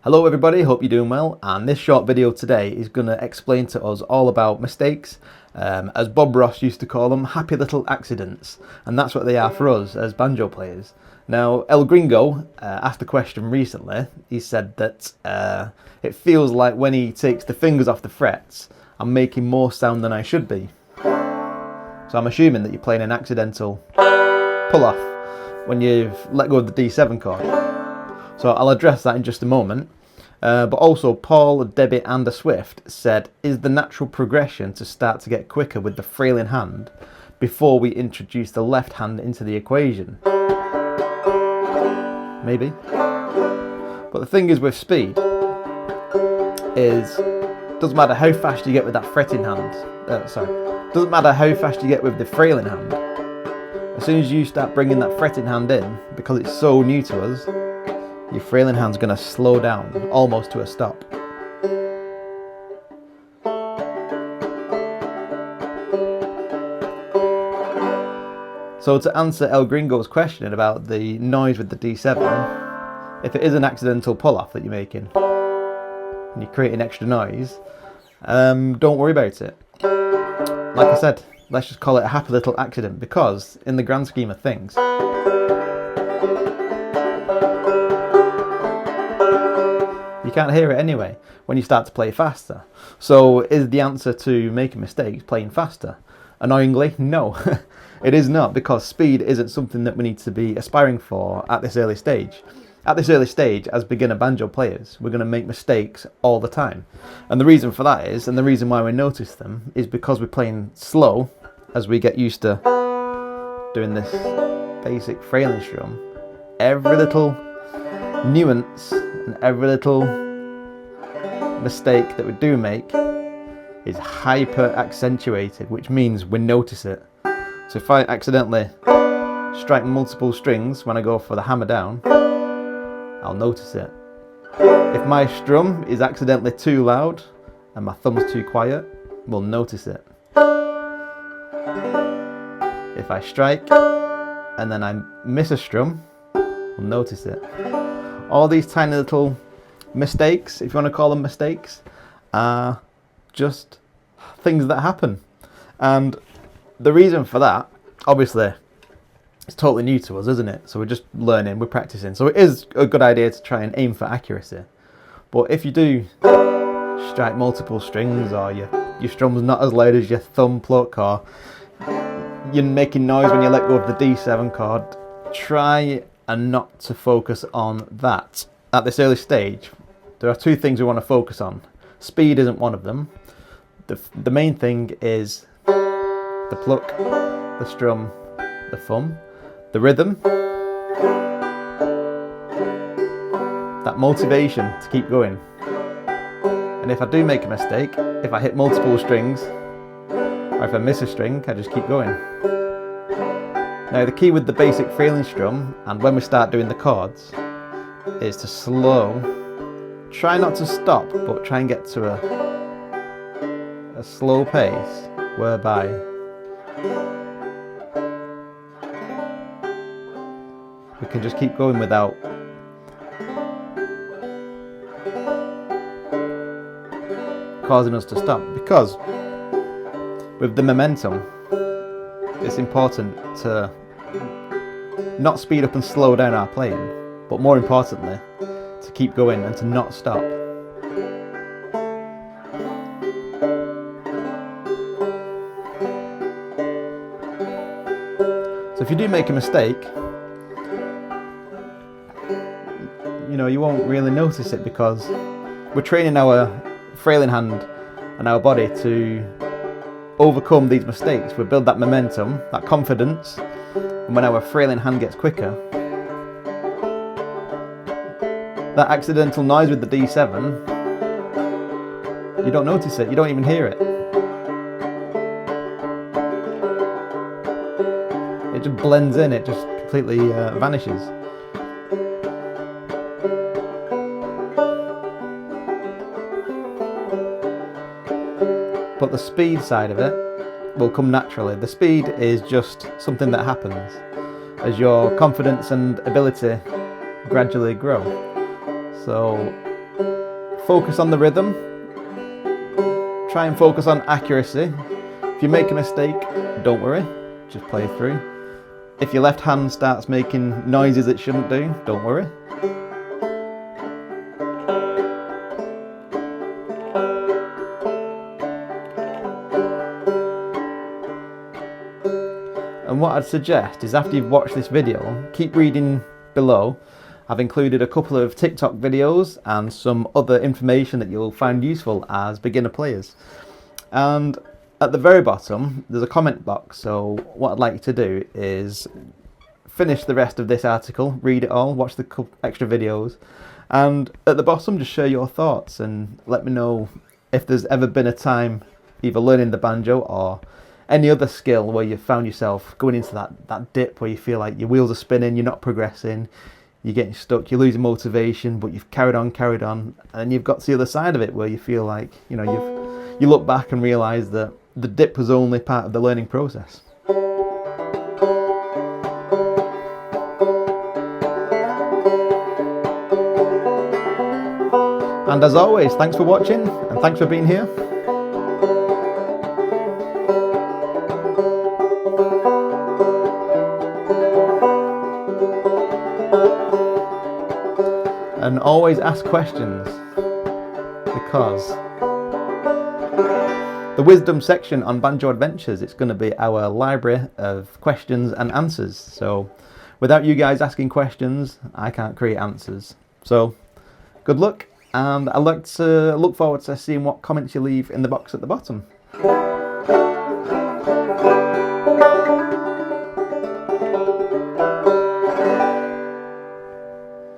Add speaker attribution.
Speaker 1: Hello everybody, hope you're doing well, and this short video today is going to explain to us all about mistakes, as Bob Ross used to call them, happy little accidents, and that's what they are for us as banjo players. Now, El Gringo asked a question recently. He said that it feels like when he takes the fingers off the frets, I'm making more sound than I should be. So I'm assuming that you're playing an accidental pull-off when you've let go of the D7 chord. So I'll address that in just a moment. But also Paul, Debbie and Swift said, is the natural progression to start to get quicker with the frailing hand before we introduce the left hand into the equation? Maybe. But the thing is with speed, doesn't matter how fast you get with that fretting hand, doesn't matter how fast you get with the frailing hand, as soon as you start bringing that fretting hand in, because it's so new to us, your frailing hand's going to slow down almost to a stop. So to answer El Gringo's question about the noise with the D7, if it is an accidental pull-off that you're making and you're creating extra noise, don't worry about it. Like I said, let's just call it a happy little accident, because in the grand scheme of things, you can't hear it anyway when you start to play faster. So is the answer to making mistakes playing faster? Annoyingly, no. It is not, because speed isn't something that we need to be aspiring for at this early stage. At this early stage, as beginner banjo players, we're going to make mistakes all the time. And the reason for that is, and the reason why we notice them, is because we're playing slow as we get used to doing this basic frailing strum. Every little nuance and every little mistake that we do make is hyper accentuated, which means we notice it. So if I accidentally strike multiple strings when I go for the hammer down, I'll notice it. If my strum is accidentally too loud and my thumb's too quiet, we'll notice it. If I strike and then I miss a strum, we'll notice it. All these tiny little mistakes, if you want to call them mistakes, are just things that happen. And the reason for that, obviously, it's totally new to us, isn't it? So we're just learning, we're practicing. So it is a good idea to try and aim for accuracy. But if you do strike multiple strings, or your strum's not as loud as your thumb pluck, or you're making noise when you let go of the D7 chord, try and not to focus on that. At this early stage, there are two things we want to focus on. Speed isn't one of them. The main thing is the pluck, the strum, the thumb, the rhythm, that motivation to keep going. And if I do make a mistake, if I hit multiple strings, or if I miss a string, I just keep going. Now the key with the basic frailing strum, and when we start doing the chords, is to slow. Try not to stop, but try and get to a slow pace, whereby we can just keep going without causing us to stop. Because with the momentum, it's important to not speed up and slow down our playing, but more importantly, to keep going and to not stop. So if you do make a mistake, you won't really notice it, because we're training our frailing hand and our body to overcome these mistakes. We build that momentum, that confidence, and when our frailing hand gets quicker, that accidental noise with the D7, you don't notice it, you don't even hear it. It just blends in, it just completely vanishes. But the speed side of it will come naturally. The speed is just something that happens as your confidence and ability gradually grow. So focus on the rhythm. Try and focus on accuracy. If you make a mistake, don't worry, just play through. If your left hand starts making noises it shouldn't do, don't worry. And what I'd suggest is after you've watched this video, keep reading below. I've included a couple of TikTok videos and some other information that you'll find useful as beginner players. And at the very bottom, there's a comment box, so what I'd like you to do is finish the rest of this article, read it all, watch the extra videos, and at the bottom just share your thoughts and let me know if there's ever been a time, either learning the banjo or any other skill, where you found yourself going into that dip where you feel like your wheels are spinning, you're not progressing, you're getting stuck, you're losing motivation, but you've carried on, and you've got to the other side of it where you feel like, you know, you look back and realise that the dip was only part of the learning process. And as always, thanks for watching and thanks for being here. And always ask questions, because the wisdom section on Banjo Adventures, it's going to be our library of questions and answers. So without you guys asking questions, I can't create answers. So good luck, and I look forward to seeing what comments you leave in the box at the bottom.